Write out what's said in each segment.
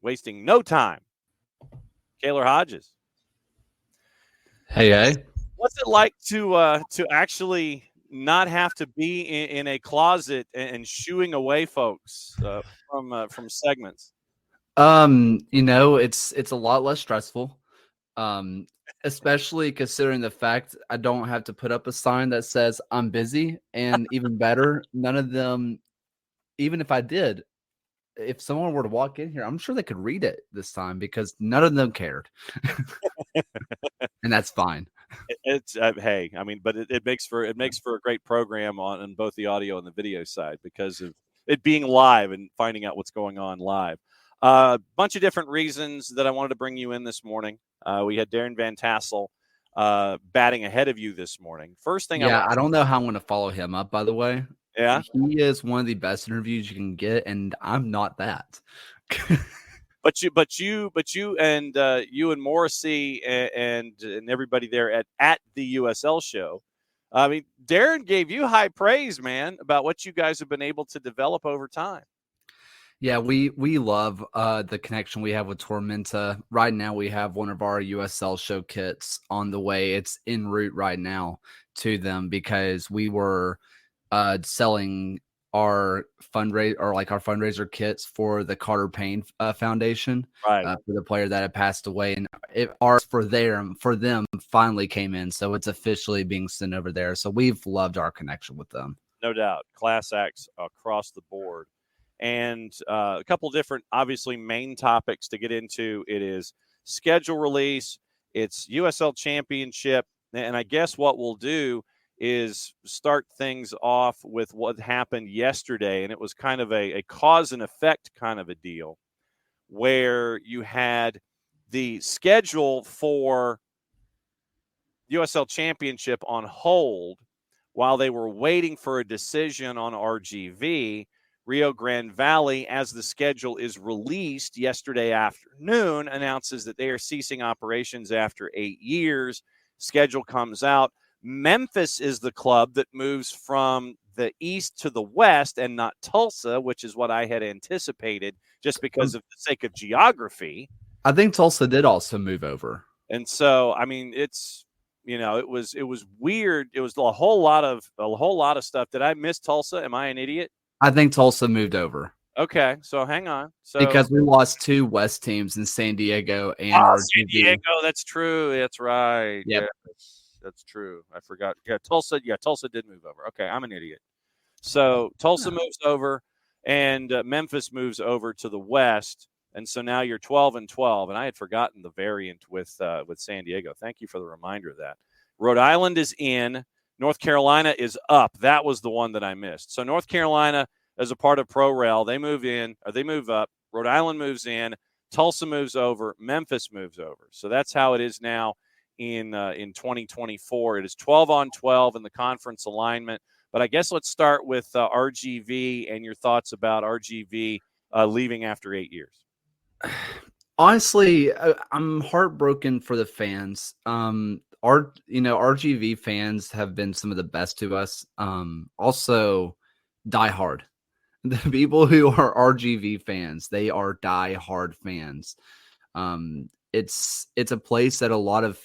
wasting no time. Kaylor Hodges. Hey. What's it like to actually not have to be in a closet and shooing away folks from segments? It's a lot less stressful. Especially considering the fact I don't have to put up a sign that says I'm busy, and even better, none of them, even if I did, if someone were to walk in here, I'm sure they could read it this time because none of them cared. And that's fine. It's hey, I mean, but it makes for a great program on both the audio and the video side because of it being live and finding out what's going on live. A bunch of different reasons that I wanted to bring you in this morning. We had Darren Van Tassel batting ahead of you this morning. First thing, I don't know how I'm going to follow him up, by the way. Yeah, he is one of the best interviews you can get, and I'm not that. But you and Morrissey and everybody there at the USL show. I mean, Darren gave you high praise, man, about what you guys have been able to develop over time. Yeah, we love the connection we have with Tormenta. Right now, we have one of our USL show kits on the way. It's en route right now to them because we were selling our fundraiser kits for the Carter Payne Foundation, right, for the player that had passed away, and ours for them finally came in, so it's officially being sent over there. So we've loved our connection with them. No doubt, class acts across the board, and a couple different, obviously, main topics to get into. It is schedule release, it's USL Championship, and I guess what we'll do is start things off with what happened yesterday. And it was kind of a cause and effect kind of a deal where you had the schedule for USL Championship on hold while they were waiting for a decision on RGV. Rio Grande Valley, as the schedule is released yesterday afternoon, announces that they are ceasing operations after 8 years. Schedule comes out. Memphis is the club that moves from the east to the west and not Tulsa, which is what I had anticipated just because of the sake of geography. I think Tulsa did also move over. And so, I mean, it's, it was weird. It was a whole lot of stuff. Did I miss Tulsa? Am I an idiot? I think Tulsa moved over. Okay, so hang on. So because we lost 2 West teams in San Diego and San Diego. That's true. That's right. Yep. Yeah, that's true. I forgot. Yeah, Tulsa. Yeah, Tulsa did move over. Okay, I'm an idiot. So Tulsa moves over, and Memphis moves over to the west, and so now you're 12-12. And I had forgotten the variant with San Diego. Thank you for the reminder of that. Rhode Island is in. North Carolina is up. That was the one that I missed. So North Carolina, as a part of ProRail, they move up. Rhode Island moves in. Tulsa moves over. Memphis moves over. So that's how it is now in 2024. It is 12-12 in the conference alignment. But I guess let's start with RGV and your thoughts about RGV leaving after 8 years. Honestly, I'm heartbroken for the fans. RGV fans have been some of the best to us. Also, die hard. The people who are RGV fans, they are die-hard fans. It's a place that a lot of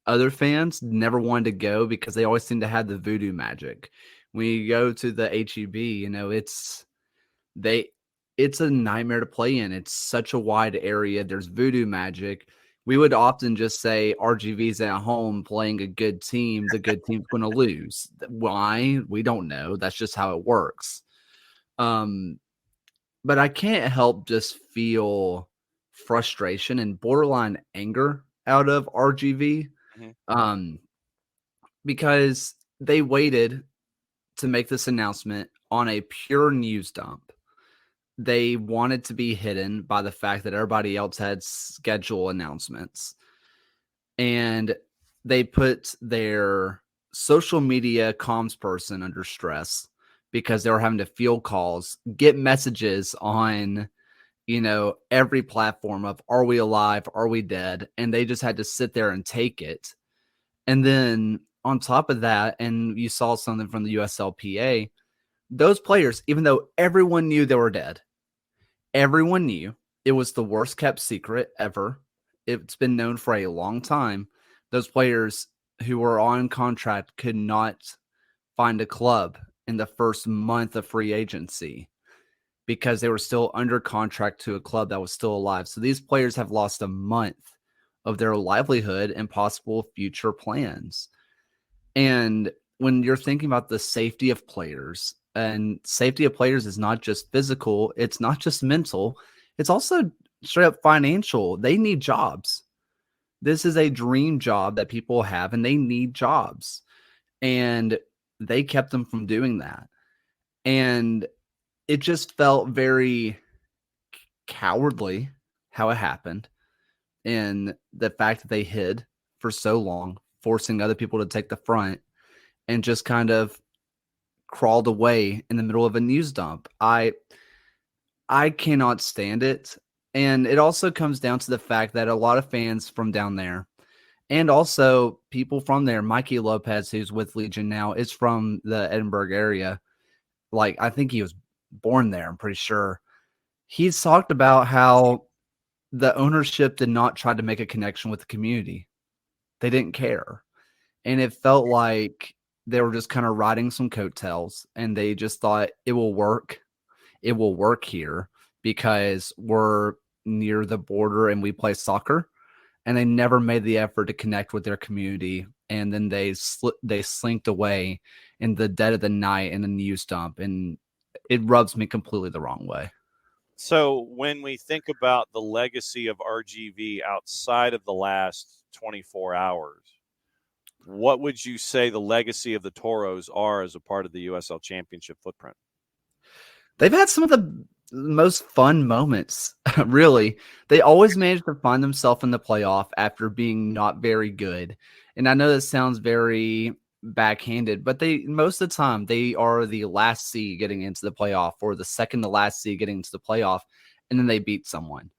other fans never wanted to go because they always seem to have the voodoo magic. When you go to the HEB, it's a nightmare to play in. It's such a wide area. There's voodoo magic. We would often just say RGV's at home playing a good team. The good team's going to lose. Why? We don't know. That's just how it works. But I can't help just feel frustration and borderline anger out of RGV. Mm-hmm. Because they waited to make this announcement on a pure news dump. They wanted to be hidden by the fact that everybody else had schedule announcements. And they put their social media comms person under stress because they were having to field calls, get messages on, every platform of, are we alive? Are we dead? And they just had to sit there and take it. And then on top of that, and you saw something from the USLPA, those players, even though everyone knew they were dead, everyone knew, it was the worst kept secret ever. It's been known for a long time. Those players who were on contract could not find a club in the first month of free agency because they were still under contract to a club that was still alive. So these players have lost a month of their livelihood and possible future plans. And when you're thinking about the safety of players, and safety of players is not just physical, it's not just mental, it's also straight up financial. They need jobs. This is a dream job that people have, and they need jobs. And they kept them from doing that. And it just felt very cowardly how it happened. And the fact that they hid for so long, forcing other people to take the front and just kind of crawled away in the middle of a news dump. I cannot stand it. And it also comes down to the fact that a lot of fans from down there and also people from there, Mikey Lopez, who's with Legion now, is from the Edinburgh area. Like, I think he was born there, I'm pretty sure. He's talked about how the ownership did not try to make a connection with the community. They didn't care. And it felt like they were just kind of riding some coattails, and they just thought it will work. It will work here because we're near the border and we play soccer. And they never made the effort to connect with their community. And then they slinked away in the dead of the night in a news dump. And it rubs me completely the wrong way. So when we think about the legacy of RGV outside of the last 24 hours, what would you say the legacy of the Toros are as a part of the USL Championship footprint? They've had some of the most fun moments, really. They always manage to find themselves in the playoff after being not very good. And I know that sounds very backhanded, but most of the time they are the last seed getting into the playoff or the second to last seed getting into the playoff, and then they beat someone.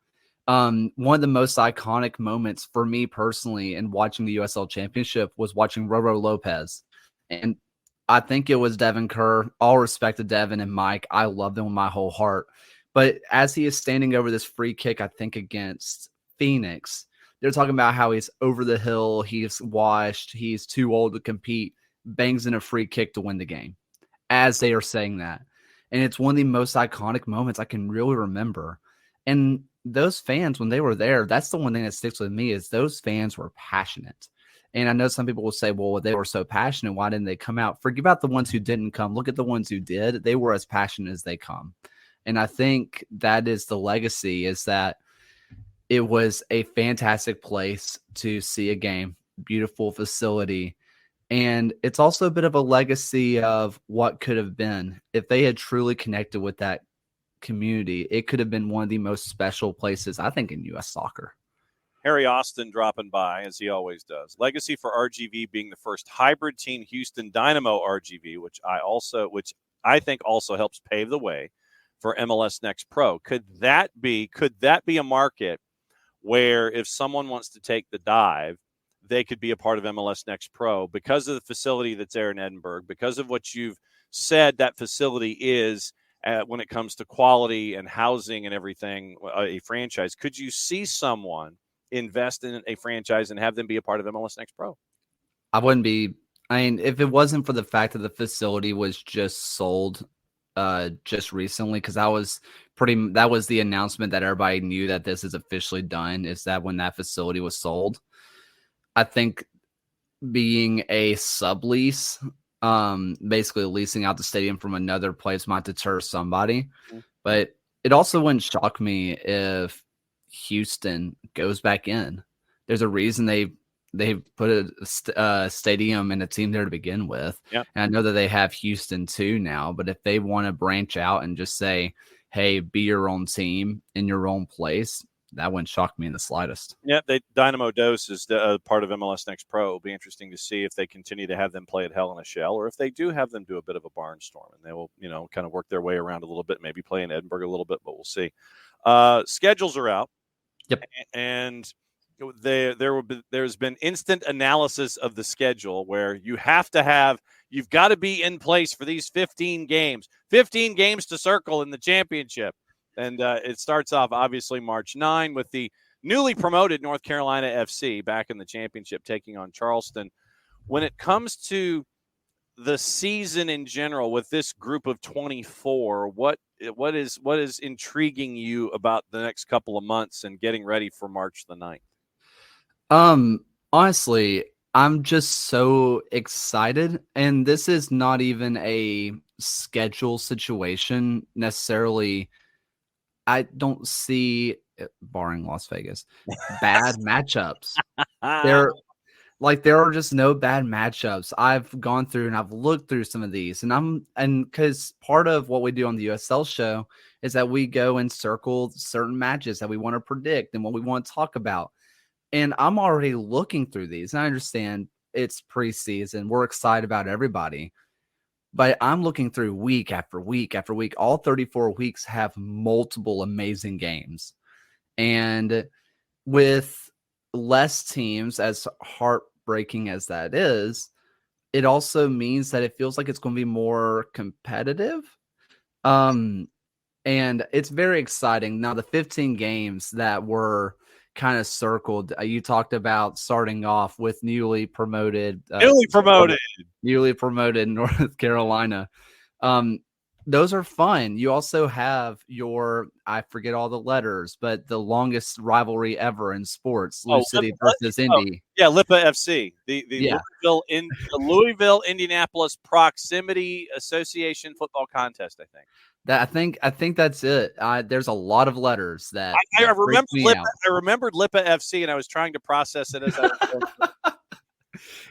One of the most iconic moments for me personally in watching the USL Championship was watching Roro Lopez. And I think it was Devin Kerr. All respect to Devin and Mike. I love them with my whole heart. But as he is standing over this free kick, I think against Phoenix, they're talking about how he's over the hill, he's washed, he's too old to compete, bangs in a free kick to win the game as they are saying that. And it's one of the most iconic moments I can really remember. And those fans, when they were there, that's the one thing that sticks with me is those fans were passionate. And I know some people will say, well, they were so passionate, why didn't they come out? Forget about the ones who didn't come. Look at the ones who did. They were as passionate as they come. And I think that is the legacy, is that it was a fantastic place to see a game, beautiful facility. And it's also a bit of a legacy of what could have been. If they had truly connected with that community, it could have been one of the most special places, I think, in U.S. soccer. Harry Austin dropping by, as he always does. Legacy for RGV being the first hybrid team Houston Dynamo RGV, which I think also helps pave the way for MLS Next Pro. Could that be a market where if someone wants to take the dive, they could be a part of MLS Next Pro because of the facility that's there in Edinburgh, because of what you've said that facility is when it comes to quality and housing and everything, a franchise? Could you see someone invest in a franchise and have them be a part of MLS Next Pro? I wouldn't be. I mean, if it wasn't for the fact that the facility was just sold just recently, because that was the announcement that everybody knew that this is officially done, is that when that facility was sold. I think being a sublease, basically leasing out the stadium from another place, might deter somebody. Mm-hmm. But it also wouldn't shock me if Houston goes back in. There's a reason they put a stadium and a team there to begin with. Yep. And I know that they have Houston too now, but if they want to branch out and just say, hey, be your own team in your own place, that wouldn't shock me in the slightest. Yeah, Dynamo Dose is part of MLS Next Pro. It'll be interesting to see if they continue to have them play at Hell in a Shell, or if they do have them do a bit of a barnstorm, and they will, kind of work their way around a little bit, maybe play in Edinburgh a little bit, but we'll see. Schedules are out. Yep. And there's been instant analysis of the schedule where you've got to be in place for these 15 games to circle in the championship. And it starts off, obviously, March 9 with the newly promoted North Carolina FC back in the championship taking on Charleston. When it comes to the season in general with this group of 24, what is intriguing you about the next couple of months and getting ready for March the 9th? Honestly, I'm just so excited, and this is not even a schedule situation necessarily. I don't see, barring Las Vegas, bad matchups. There are just no bad matchups. I've gone through and I've looked through some of these, and because part of what we do on the USL show is that we go and circle certain matches that we want to predict and what we want to talk about. And I'm already looking through these, and I understand it's preseason. We're excited about everybody. But I'm looking through week after week after week. All 34 weeks have multiple amazing games. And with less teams, as heartbreaking as that is, it also means that it feels like it's going to be more competitive. And it's very exciting. Now, the 15 games that were kind of circled, you talked about starting off with newly promoted North Carolina. Those are fun. You also have I forget all the letters, but the longest rivalry ever in sports, Lou City versus Indy. Yeah, LIPA FC, the Louisville Indianapolis Proximity Association football contest, I think. I think that's it. There's a lot of letters that I remember LIPA. I remembered LIPA FC, and I was trying to process it as I was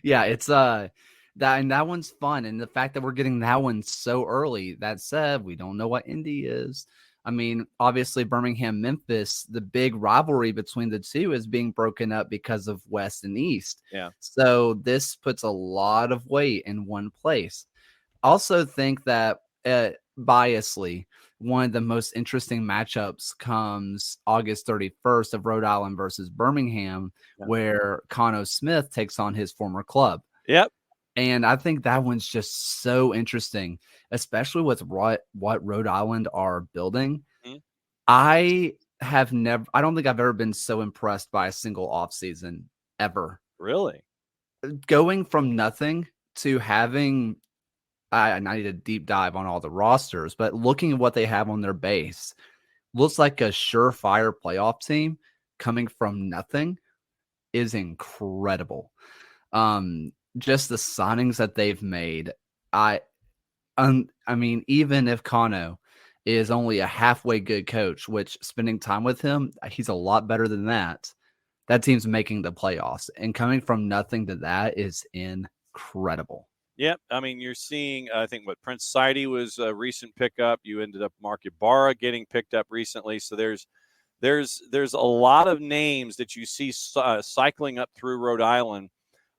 Yeah, it's that one's fun, and the fact that we're getting that one so early. That said, we don't know what Indy is. I mean, obviously Birmingham, Memphis, the big rivalry between the two is being broken up because of West and East. Yeah. So this puts a lot of weight in one place. Also think that biasly, one of the most interesting matchups comes August 31st of Rhode Island versus Birmingham, where Cano Smith takes on his former club. Yep. And I think that one's just so interesting, especially with what Rhode Island are building. Mm-hmm. I don't think I've ever been so impressed by a single offseason ever. Really? Going from nothing to having, I need a deep dive on all the rosters, but looking at what they have on their base, looks like a surefire playoff team coming from nothing is incredible. Just the signings that they've made. I mean, even if Cano is only a halfway good coach, which spending time with him, he's a lot better than that. That team's making the playoffs, and coming from nothing to that is incredible. Yep. I mean, you're seeing, I think Prince Saidi was a recent pickup. You ended up Mark Ibarra getting picked up recently. So there's a lot of names that you see cycling up through Rhode Island.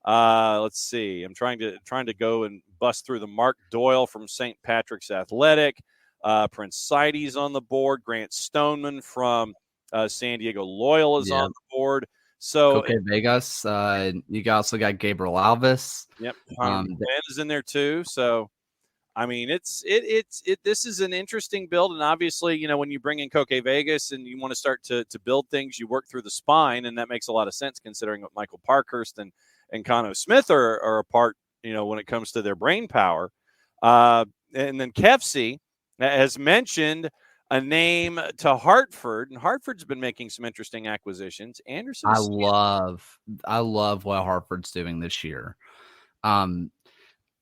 Let's see. I'm trying to go and bust through the Mark Doyle from St. Patrick's Athletic. Prince Saidi's on the board. Grant Stoneman from San Diego Loyal is on the board. So Coke Vegas. You also got Gabriel Alves. Yep. Ben is in there too. So I mean, this is an interesting build, and obviously, when you bring in Coke Vegas and you want to start to build things, you work through the spine, and that makes a lot of sense considering what Michael Parkhurst and Cano Smith are a part, when it comes to their brain power. And then Kefsi has mentioned a name to Hartford, and Hartford's been making some interesting acquisitions. Anderson. I love what Hartford's doing this year.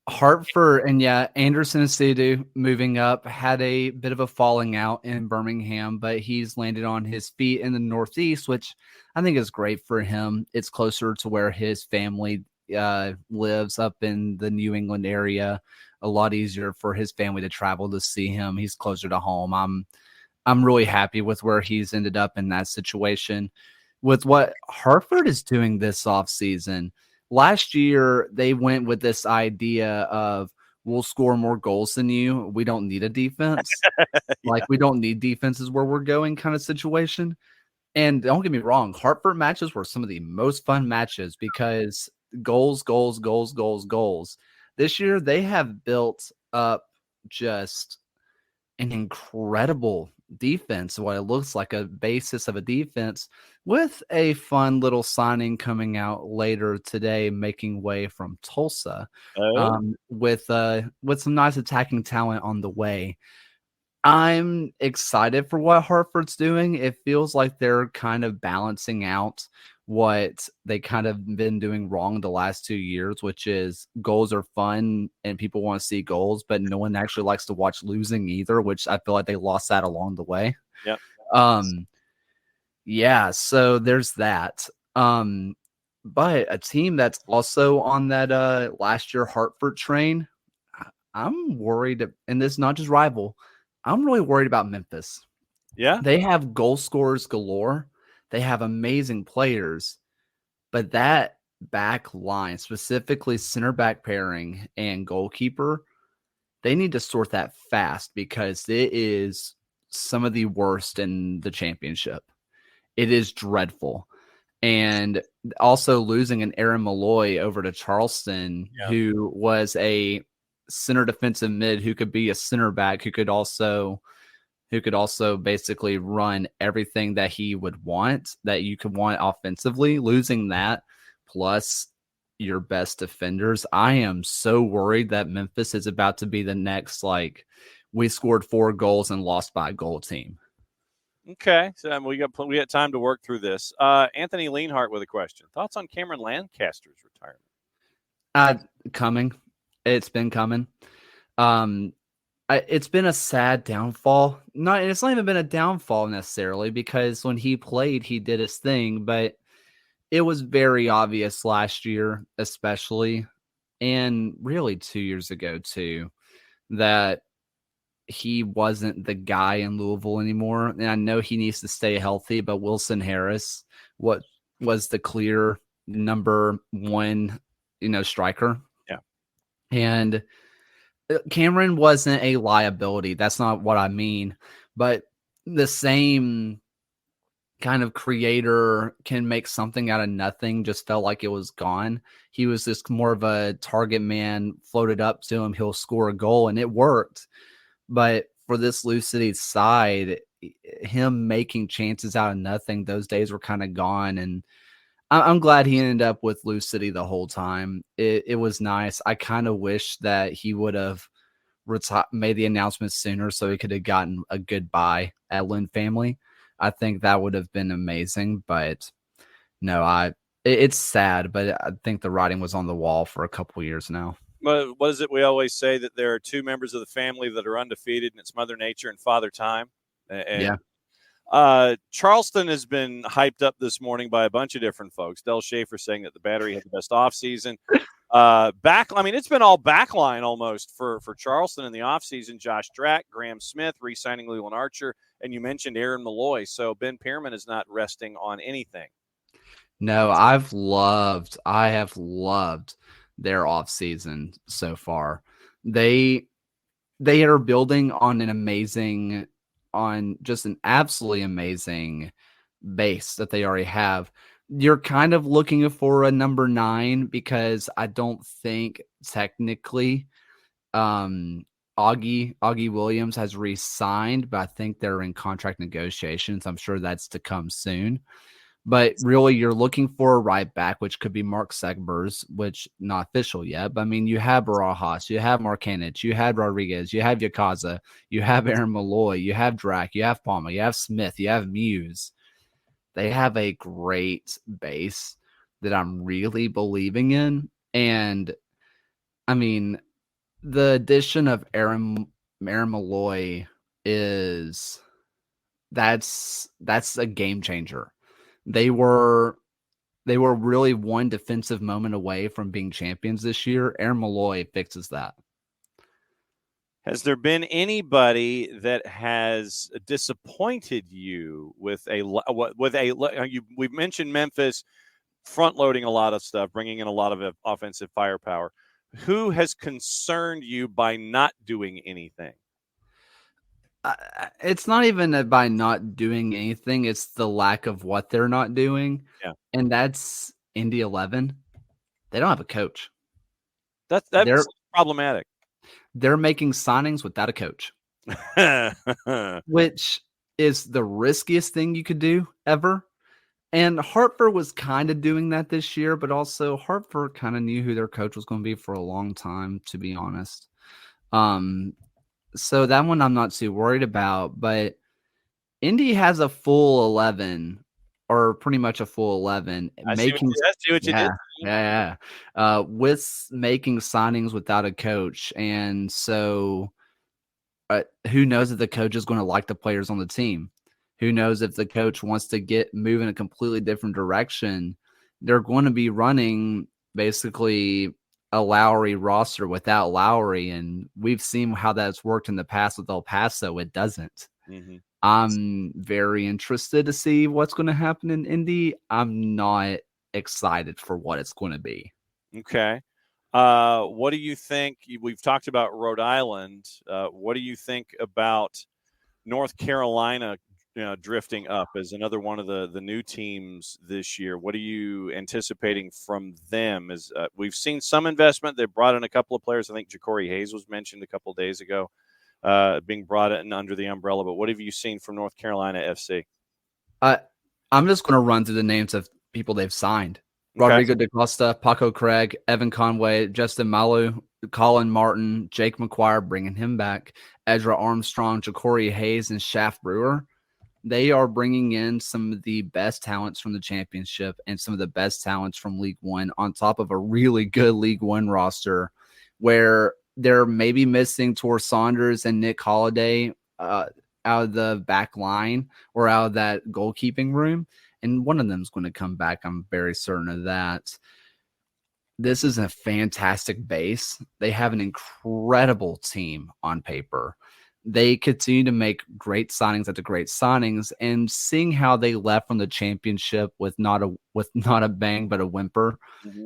Hartford and Anderson Asiedu moving up, had a bit of a falling out in Birmingham, but he's landed on his feet in the Northeast, which I think is great for him. It's closer to where his family lives, up in the New England area. A lot easier for his family to travel to see him. He's closer to home. I'm really happy with where he's ended up in that situation. With what Hartford is doing this offseason, last year, they went with this idea of we'll score more goals than you. We don't need a defense. We don't need defenses where we're going kind of situation. And don't get me wrong, Hartford matches were some of the most fun matches because goals. This year, they have built up just an incredible defense, what it looks like a basis of a defense, with a fun little signing coming out later today, making way from Tulsa, Oh, with some nice attacking talent on the way. I'm excited for what Hartford's doing. It feels like they're kind of balancing out what they kind of been doing wrong the last 2 years, which is goals are fun and people want to see goals, but no one actually likes to watch losing either, which I feel like they lost that along the way. yep. Um, yeah, so there's that. But a team that's also on that last year Hartford train, I'm worried, and this is not just rival. I'm really worried about Memphis. Yeah. They have goal scorers galore. They have amazing players, but that back line, specifically center back pairing and goalkeeper, they need to sort that fast because it is some of the worst in the championship. It is dreadful. And also losing an Aaron Malloy over to Charleston, Yeah. who was a center defensive mid who could be a center back, who could also basically run everything that he would want, that you could want offensively. Losing that plus your best defenders, I am so worried that Memphis is about to be the next, like, we scored 4 goals and lost by a goal team. Okay, so we got time to work through this. Anthony Leanhart with a question. Thoughts on Cameron Lancaster's retirement? Coming. It's been coming. It's been a sad downfall. It's not even been a downfall necessarily, because when he played, he did his thing, but it was very obvious last year, especially, and really 2 years ago too, that he wasn't the guy in Louisville anymore. And I know he needs to stay healthy, but Wilson Harris, what was the clear number one, striker. Yeah. And Cameron wasn't a liability. That's not what I mean. But the same kind of creator can make something out of nothing just felt like it was gone. He was just more of a target man, floated up to him, he'll score a goal, and it worked. But for this Lou City side, him making chances out of nothing, those days were kind of gone. And I'm glad he ended up with Lou City the whole time. It was nice. I kind of wish that he would have made the announcement sooner so he could have gotten a goodbye at Lynn family. I think that would have been amazing. But no, it's sad, but I think the writing was on the wall for a couple years now. What is it we always say, that there are 2 members of the family that are undefeated, and it's Mother Nature and Father Time? And Charleston has been hyped up this morning by a bunch of different folks. Del Schaefer saying that the Battery had the best offseason. It's been all backline almost for Charleston in the offseason. Josh Drack, Graham Smith, re-signing Leland Archer, and you mentioned Aaron Malloy. So Ben Pierman is not resting on anything. No, I have loved their offseason so far. They are building on just an absolutely amazing base that they already have. You're kind of looking for a number 9, because I don't think technically Augie Williams has re-signed, but I think they're in contract negotiations. I'm sure that's to come soon. But really, you're looking for a right back, which could be Mark Segbers, which not official yet. But I mean, you have Barajas, you have Markanich, you have Rodriguez, you have Yakaza, you have Aaron Malloy, you have Drac, you have Palma, you have Smith, you have Muse. They have a great base that I'm really believing in. And I mean, the addition of Aaron Malloy that's a game changer. They were really one defensive moment away from being champions this year. Aaron Malloy fixes that. Has there been anybody that has disappointed you with we've mentioned Memphis front loading a lot of stuff, bringing in a lot of offensive firepower. Who has concerned you by not doing anything? It's not even by not doing anything. It's the lack of what they're not doing. Yeah. And that's Indy 11. They don't have a coach. That's problematic. They're making signings without a coach. which is the riskiest thing you could do ever. And Hartford was kind of doing that this year, but also Hartford kind of knew who their coach was going to be for a long time, to be honest. So that one I'm not too worried about, but Indy has a full 11 or pretty much a full 11 I see what you did. with making signings without a coach. And so who knows if the coach is going to like the players on the team? Who knows if the coach wants to move in a completely different direction? They're going to be running basically a Lowry roster without Lowry, and we've seen how that's worked in the past with El Paso. It doesn't. Mm-hmm. I'm very interested to see what's going to happen in Indy. I'm not excited for what it's going to be. Okay. What do you think? We've talked about Rhode Island. What do you think about North Carolina drifting up as another one of the new teams this year? What are you anticipating from them? As we've seen some investment. They brought in a couple of players. I think Ja'Cory Hayes was mentioned a couple of days ago, being brought in under the umbrella. But what have you seen from North Carolina FC? I'm just going to run through the names of people they've signed. Okay. Rodrigo da Costa, Paco Craig, Evan Conway, Justin Malu, Colin Martin, Jake McGuire, bringing him back, Ezra Armstrong, Ja'Cory Hayes, and Shaft Brewer. They are bringing in some of the best talents from the championship and some of the best talents from League One on top of a really good League One roster where they're maybe missing Tor Saunders and Nick Holiday out of the back line or out of that goalkeeping room. And one of them is going to come back. I'm very certain of that. This is a fantastic base. They have an incredible team on paper. They continue to make great signings after great signings, and seeing how they left from the championship with not a bang but a whimper,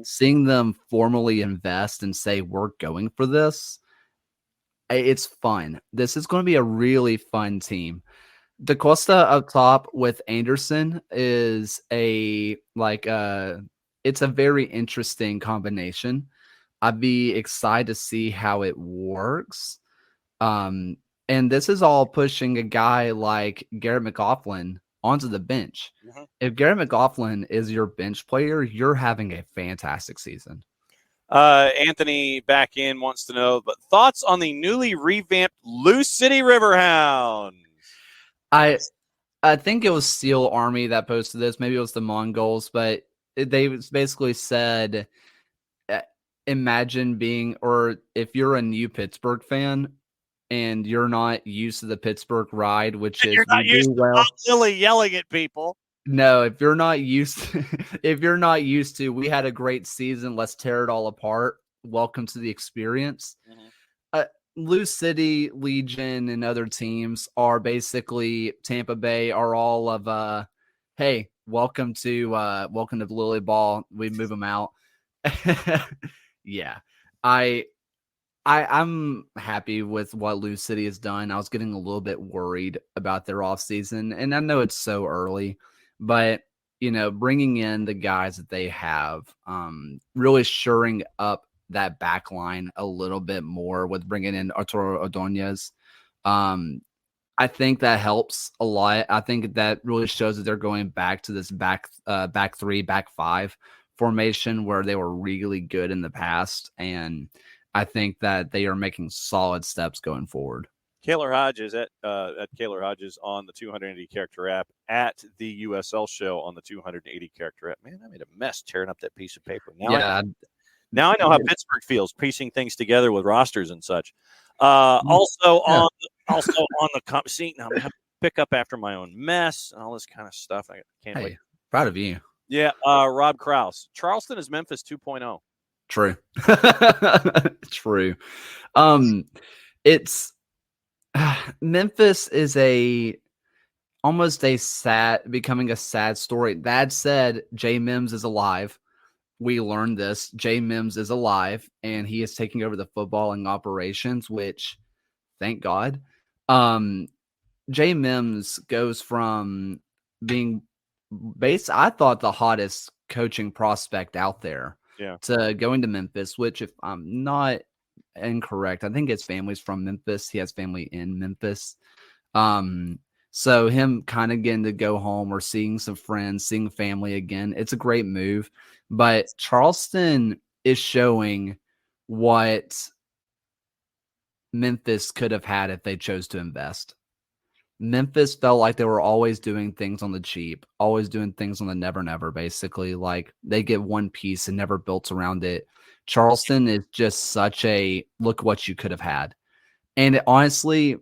seeing them formally invest and say we're going for this, it's fun. This is going to be a really fun team. Da Costa up top with Anderson is it's a very interesting combination. I'd be excited to see how it works. And this is all pushing a guy like Garrett McLaughlin onto the bench. Mm-hmm. If Garrett McLaughlin is your bench player, you're having a fantastic season. Anthony back in wants to know, but thoughts on the newly revamped Lou City Riverhounds? I think it was Steel Army that posted this. Maybe it was the Mongols, but they basically said, imagine being, or if you're a new Pittsburgh fan and you're not used to the Pittsburgh ride, which is you're not used to Bob Lilly yelling at people. No, if you're not used to, we had a great season. Let's tear it all apart. Welcome to the experience. Mm-hmm. Lou City, Legion, and other teams are basically Tampa Bay are all of hey, welcome to Lily Ball. We move them out. Yeah. I'm happy with what Lou City has done. I was getting a little bit worried about their offseason, and I know it's so early, but bringing in the guys that they have, really shoring up that back line a little bit more with bringing in Arturo Ordonez. I think that helps a lot. I think that really shows that they're going back to this back three, back five formation where they were really good in the past, and I think that they are making solid steps going forward. Kaylor Hodges at Kaylor Hodges on the 280 character app, at the USL Show on the 280 character app. Man, I made a mess tearing up that piece of paper. Now I know how Pittsburgh feels piecing things together with rosters and such. Also on the seat. Now I'm gonna have to pick up after my own mess and all this kind of stuff. I can't wait. Proud of you. Yeah, Rob Krause. Charleston is Memphis 2.0. True. True. It's Memphis is becoming a sad story. That said, Jay Mims is alive. We learned this. Jay Mims is alive, and he is taking over the footballing operations, which, thank God. Jay Mims goes from being I thought the hottest coaching prospect out there to going to Memphis, which if I'm not incorrect. I think his family's from Memphis. He has family in Memphis. So him kind of getting to go home or seeing some friends, seeing family again, it's a great move. But Charleston is showing what Memphis could have had if they chose to invest. Memphis felt like they were always doing things on the cheap, always doing things on the never, basically. Like they get one piece and never built around it. Charleston is just such a look what you could have had. And honestly,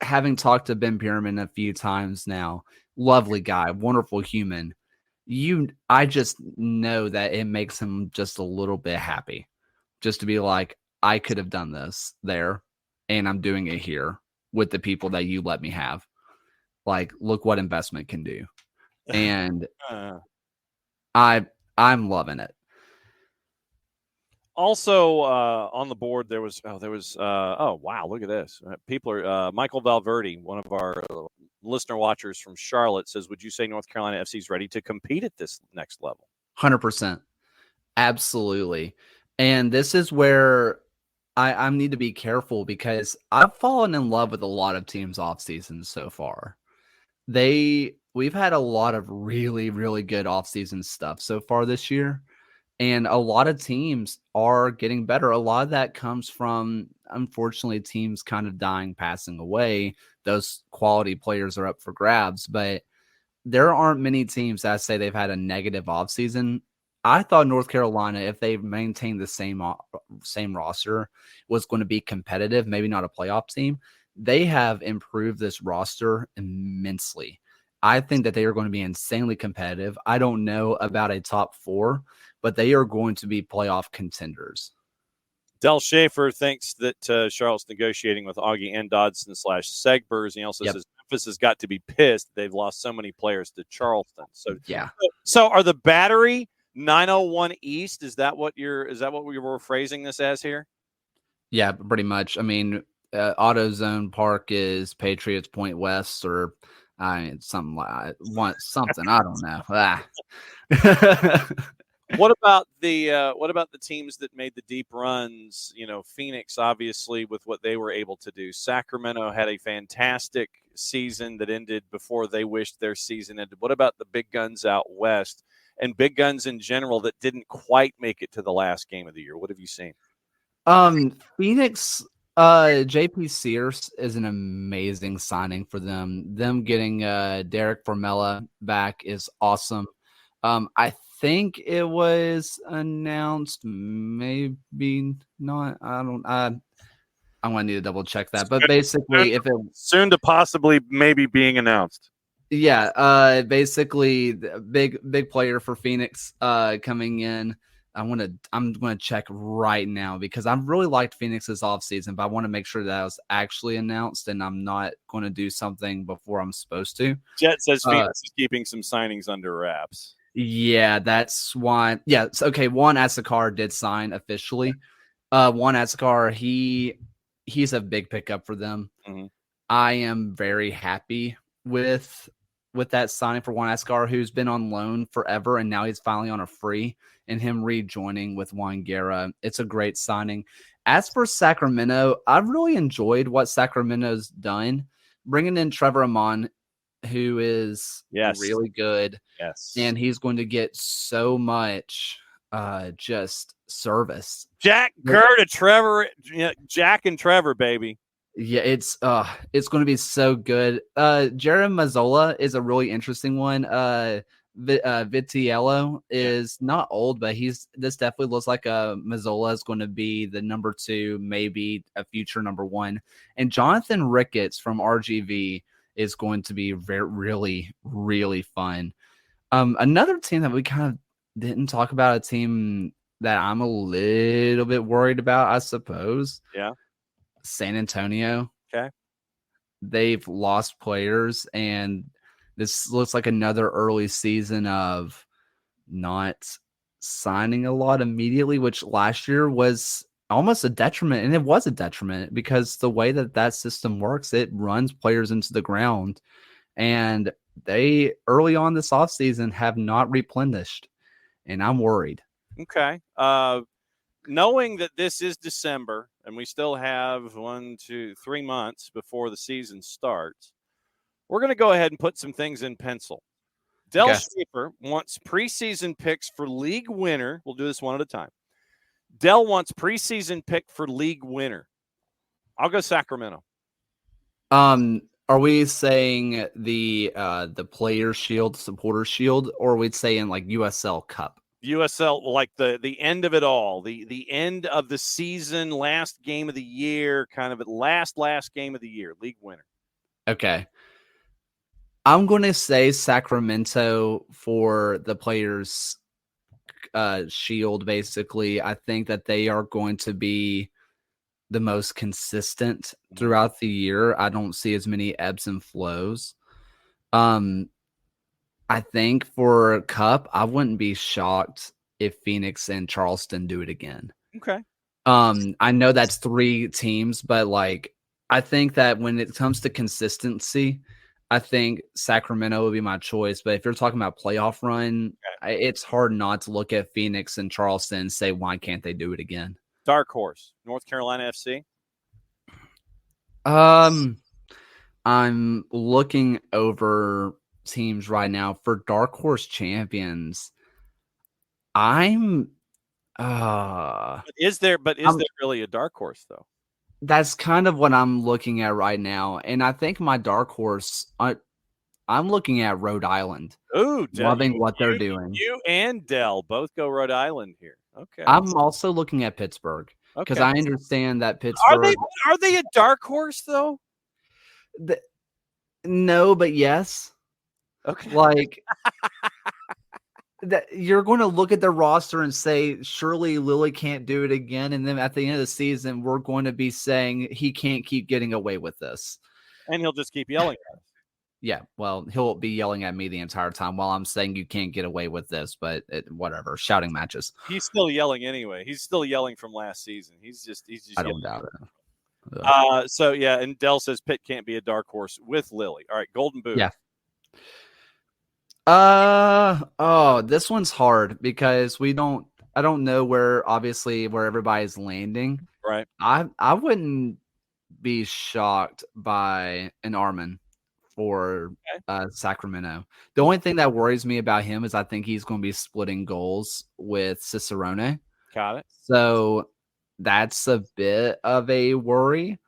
having talked to Ben Pierman a few times now, lovely guy, wonderful human. I just know that it makes him just a little bit happy just to be like, I could have done this there and I'm doing it here with the people that you let me have. Like, look what investment can do. And I'm loving it. Also on the board, there was wow, look at this. People are Michael Valverde, one of our listener watchers from Charlotte, says, would you say North Carolina FC is ready to compete at this next level? 100%. Absolutely. And this is where I need to be careful because I've fallen in love with a lot of teams off season so far. We've had a lot of really, really good off season stuff so far this year. And a lot of teams are getting better. A lot of that comes from, unfortunately, teams kind of dying, passing away. Those quality players are up for grabs, but there aren't many teams that say they've had a negative offseason. I thought North Carolina, if they maintained the same roster, was going to be competitive, maybe not a playoff team. They have improved this roster immensely. I think that they are going to be insanely competitive. I don't know about a top 4, but they are going to be playoff contenders. Del Schaefer thinks that Charlotte's negotiating with Augie and Dodson / Segbers. And he also says Memphis has got to be pissed. They've lost so many players to Charleston. So yeah. So are the Battery 901 East? Is that what we were phrasing this as here? Yeah, pretty much. I mean, AutoZone Park is Patriots Point West, or something like something. I don't know. What about the teams that made the deep runs? You know, Phoenix, obviously, with what they were able to do. Sacramento had a fantastic season that ended before they wished their season ended. What about the big guns out west and big guns in general that didn't quite make it to the last game of the year? What have you seen? Phoenix, JP Sears is an amazing signing for them. Them getting Derek Formella back is awesome. I think it was announced, maybe not. I'm gonna need to double check that. But basically, if it soon to possibly maybe being announced. Yeah, basically big player for Phoenix coming in. I'm gonna check right now because I've really liked Phoenix's offseason, but I want to make sure that was actually announced and I'm not going to do something before I'm supposed to. Jet says Phoenix is keeping some signings under wraps. Yeah, that's why. Yeah, okay. Juan Asakar did sign officially. Juan Asakar, he's a big pickup for them. Mm-hmm. I am very happy with that signing for Juan Asakar, who's been on loan forever, and now he's finally on a free, and him rejoining with Juan Guerra. It's a great signing. As for Sacramento, I've really enjoyed what Sacramento's done, bringing in Trevor Amon, who is really good. Yes. And he's going to get so much just service. Jack Kerr to Trevor, Jack and Trevor, baby. Yeah, it's going to be so good. Jared Mazzola is a really interesting one. Vitiello is not old, but this definitely looks like Mazzola is going to be the number 2, maybe a future number 1. And Jonathan Ricketts from RGV is going to be really, really fun. Another team that we kind of didn't talk about, a team that I'm a little bit worried about, I suppose. Yeah. San Antonio. Okay. They've lost players, and this looks like another early season of not signing a lot immediately, which last year was almost a detriment. And it was a detriment because the way that system works, it runs players into the ground. And they early on this offseason have not replenished. And I'm worried. Okay. knowing that this is December and we still have 1, 2, 3 months before the season starts, we're going to go ahead and put some things in pencil. Del Schaefer wants preseason picks for league winner. We'll do this one at a time. Del wants preseason pick for league winner. I'll go Sacramento. Are we saying the Players Shield, Supporters Shield, or are we saying like USL Cup? USL, like the end of it all, the end of the season, last game of the year, kind of last game of the year, league winner. Okay. I'm going to say Sacramento for the Players Shield, basically. I think that they are going to be the most consistent throughout the year. I don't see as many ebbs and flows. I think for Cup, I wouldn't be shocked if Phoenix and Charleston do it again. Okay. I know that's 3 teams, but like I think that when it comes to consistency, I think Sacramento would be my choice. But if you're talking about playoff run, it's hard not to look at Phoenix and Charleston and say, why can't they do it again? Dark horse, North Carolina FC. I'm looking over teams right now for dark horse champions. Is there really a dark horse though? That's kind of what I'm looking at right now. And I think my dark horse, I'm looking at Rhode Island. Ooh, loving what they're doing. You and Dell both go Rhode Island here. Okay. I'm also looking at Pittsburgh because I understand that Pittsburgh. Are they a dark horse though? No, but yes. Okay. Like that you're going to look at the roster and say, surely Lily can't do it again. And then at the end of the season, we're going to be saying he can't keep getting away with this. And he'll just keep yelling at us. Yeah, well, he'll be yelling at me the entire time while I'm saying you can't get away with this, but whatever, shouting matches. He's still yelling anyway. He's still yelling from last season. He's just I don't doubt it. So yeah, and Dell says Pitt can't be a dark horse with Lily. All right, Golden Boot. Yeah. This one's hard because I don't know where everybody's landing. Right. I wouldn't be shocked by an Armin for Sacramento. The only thing that worries me about him is I think he's going to be splitting goals with Cicerone. Got it. So that's a bit of a worry.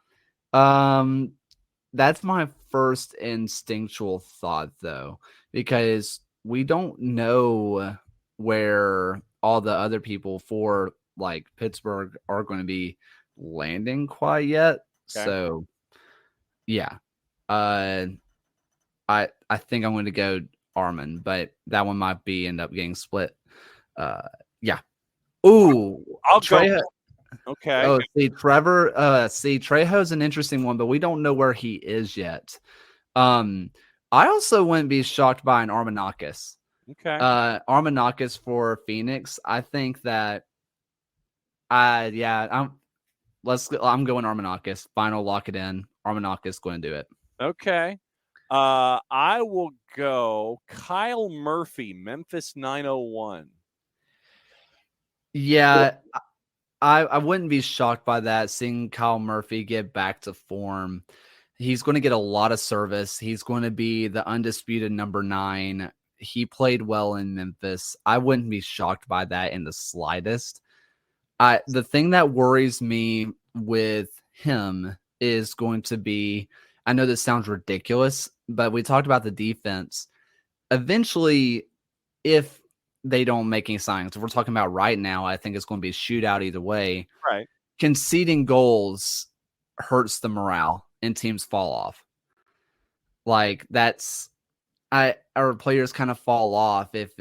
That's my first instinctual thought, though, because we don't know where all the other people for like Pittsburgh are going to be landing quite yet. Okay. So, yeah, I think I'm going to go Armin, but that one might end up getting split. Yeah. Ooh, I'll go. Okay. Oh, see, Trevor. Trejo's an interesting one, but we don't know where he is yet. I also wouldn't be shocked by an Armenakis. Okay. Armenakis for Phoenix. I think that. I'm going Armenakis. Final lock it in. Armenakis going to do it. Okay. I will go Kyle Murphy, Memphis 901. Yeah. I wouldn't be shocked by that, seeing Kyle Murphy get back to form. He's going to get a lot of service. He's going to be the undisputed number 9. He played well in Memphis. I wouldn't be shocked by that in the slightest. The thing that worries me with him is going to be, I know this sounds ridiculous, but we talked about the defense. Eventually, if they don't make any signings, if we're talking about right now, I think it's going to be a shootout either way. Right. Conceding goals hurts the morale and teams fall off. Like our players kind of fall off if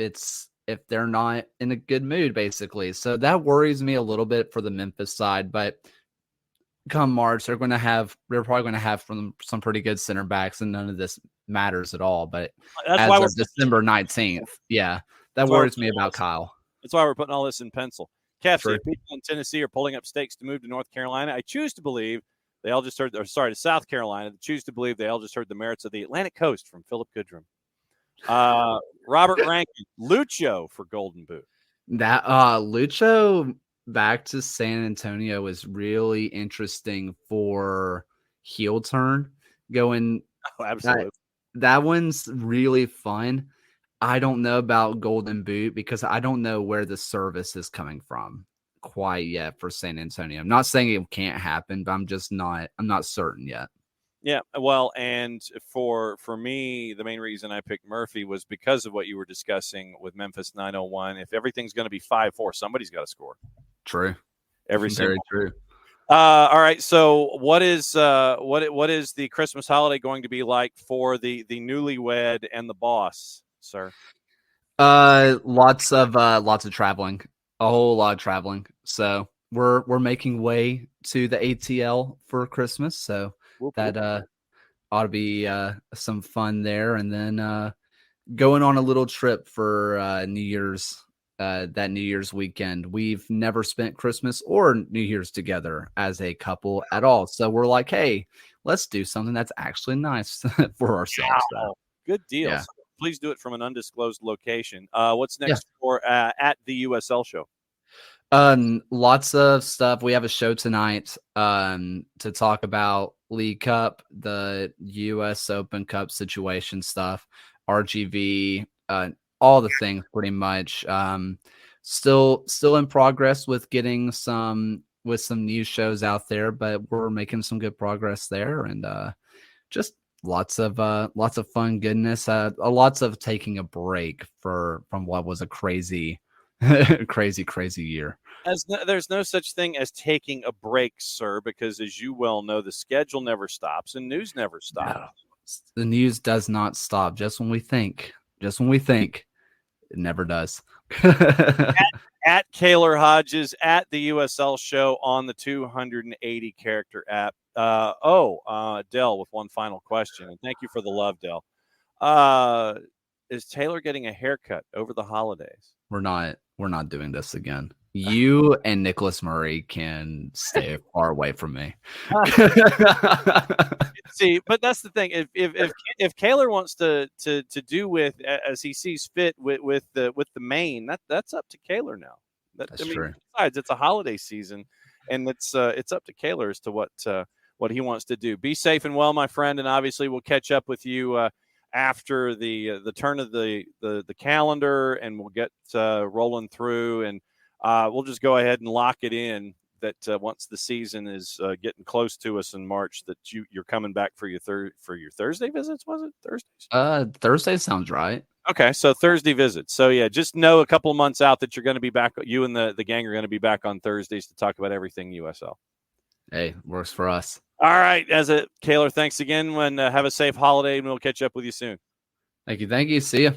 they're not in a good mood, basically. So that worries me a little bit for the Memphis side, but come March, they're probably going to have some pretty good center backs, and none of this matters at all. But that's as of December 19th, that worries me about Kyle. That's why we're putting all this in pencil. Caps, people in Tennessee are pulling up stakes to move to North Carolina. I choose to believe they all just heard, to South Carolina. I choose to believe they all just heard the merits of the Atlantic Coast from Philip Goodrum. Robert Rankin, Lucho for Golden Boot. That Lucho, back to San Antonio is really interesting for heel turn going. Oh, absolutely. That one's really fun. I don't know about Golden Boot because I don't know where the service is coming from quite yet for San Antonio. I'm not saying it can't happen, but I'm not certain yet. Yeah, well, and for me, the main reason I picked Murphy was because of what you were discussing with Memphis 901. If everything's going to be 5-4, somebody's got to score. True. Every Very single. true. All right. So, what is the Christmas holiday going to be like for the newlywed and the boss, sir? Lots of traveling, a whole lot of traveling. So we're making way to the ATL for Christmas. So Whoop, that whoop. ought to be some fun there, and then going on a little trip for New Year's. That New Year's weekend, we've never spent Christmas or New Year's together as a couple at all. So we're like, hey, let's do something that's actually nice for ourselves. Wow. Good deal. Yeah. So please do it from an undisclosed location. What's next Yeah. for at the USL show? Lots of stuff. We have a show tonight to talk about League Cup, the US Open Cup situation stuff, RGV, all the things pretty much. Still in progress with getting some news shows out there, but we're making some good progress there, and just lots of fun goodness. Lots of taking a break from what was a crazy crazy year. There's no such thing as taking a break, sir, because as you well know, the schedule never stops and news never stops. No, the news does not stop. Just when we think, it never does. At Kaylor Hodges at the USL show on the 280 character app. Dell with one final question, and thank you for the love, Dell. Is Taylor getting a haircut over the holidays? We're not doing this again. You and Nicholas Murray can stay far away from me. See, but that's the thing. If Kaylor wants to do with as he sees fit with the main, that's up to Kaylor now. That's true. Besides, it's a holiday season, and it's up to Kaylor as to what he wants to do. Be safe and well, my friend, and obviously we'll catch up with you after the turn of the calendar, and we'll get rolling through, and we'll just go ahead and lock it in that once the season is getting close to us in March, that you're coming back for your Thursday visits. Was it Thursdays? Thursday sounds right. Okay, so Thursday visits. So yeah, just know a couple months out that you're going to be back. You and the gang are going to be back on Thursdays to talk about everything USL. Hey, works for us. All right, Kaylor, thanks again. Have a safe holiday, and we'll catch up with you soon. Thank you. See you.